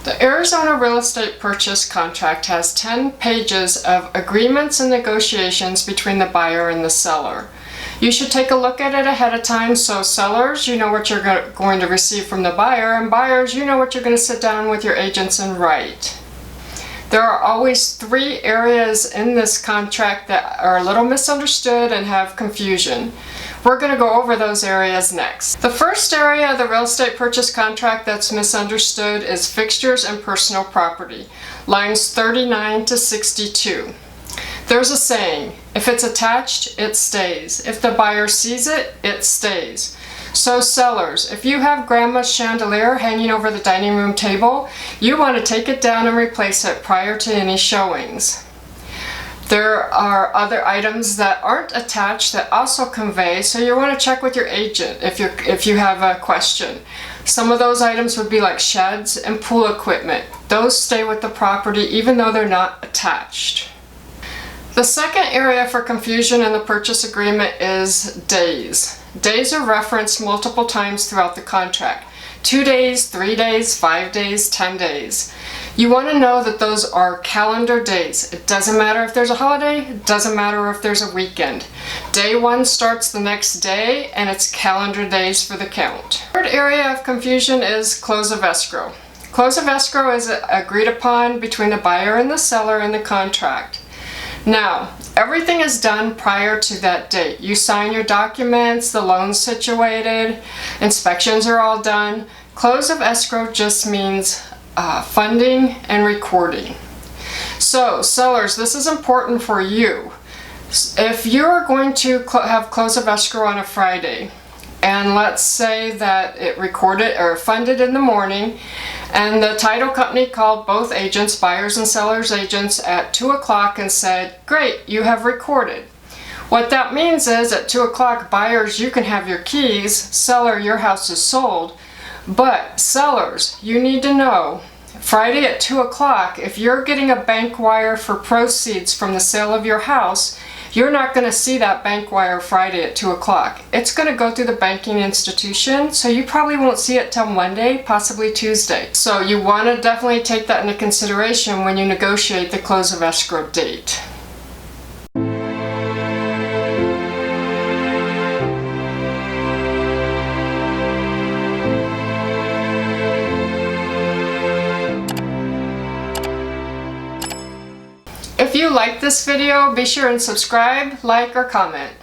The Arizona real estate purchase contract has 10 pages of agreements and negotiations between the buyer and the seller. You should take a look at it ahead of time, so sellers, you know what you're going to receive from the buyer, and buyers, you know what you're going to sit down with your agents and write. There are always 3 areas in this contract that are a little misunderstood and have confusion. We're going to go over those areas next. The first area of the real estate purchase contract that's misunderstood is fixtures and personal property, lines 39 to 62. There's a saying, if it's attached, it stays. If the buyer sees it, it stays. So sellers, if you have grandma's chandelier hanging over the dining room table, you want to take it down and replace it prior to any showings. There are other items that aren't attached that also convey, so you want to check with your agent if you have a question. Some of those items would be like sheds and pool equipment. Those stay with the property even though they're not attached. The second area for confusion in the purchase agreement is days. Days are referenced multiple times throughout the contract. 2 days, 3 days, 5 days, 10 days. You want to know that those are calendar days. It doesn't matter if there's a holiday, it doesn't matter if there's a weekend. Day 1 starts the next day and it's calendar days for the count. Third area of confusion is close of escrow. Close of escrow is agreed upon between the buyer and the seller in the contract. Now, everything is done prior to that date. You sign your documents, the loan's situated, inspections are all done. Close of escrow just means funding and recording. So, sellers, this is important for you. If you're going to have close of escrow on a Friday, and let's say that it recorded or funded in the morning, and the title company called both agents, buyers and sellers agents, at 2 o'clock and said, great, you have recorded. What that means is at 2 o'clock, buyers, you can have your keys, seller, your house is sold. But sellers, you need to know, Friday at 2 o'clock, if you're getting a bank wire for proceeds from the sale of your house, you're not going to see that bank wire Friday at 2 o'clock. It's going to go through the banking institution, so you probably won't see it till Monday, possibly Tuesday. So you want to definitely take that into consideration when you negotiate the close of escrow date. If you like this video, be sure and subscribe, like, or comment.